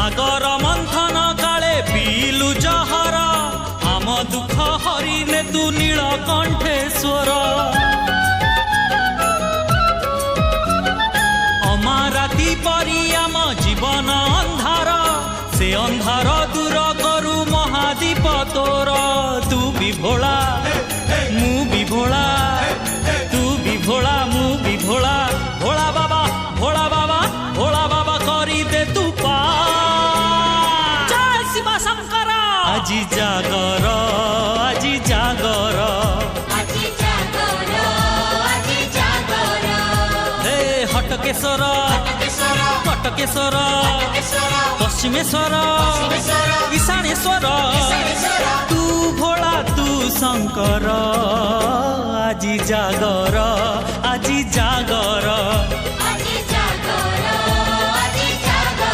सागर मंथन काले पीलु जहर आम दुख हरिने तू नीलकंठेश्वर अमाराती परी आम जीवन अंधार से अंधार दूर करू महादीप तोर तू भी भोला मु भी भोला तू भी भोला मु भी भोला भोला बाबा भोला बाबा भोला बाबा करी दे तू पा जय शिव शंकर আজি जागर আজি जागर हे हटकेश्वर कटकेश्वर पश्चिमेश्वर ईशानेश्वर तू भोला तू शंकर আজি जागर আজি जागर।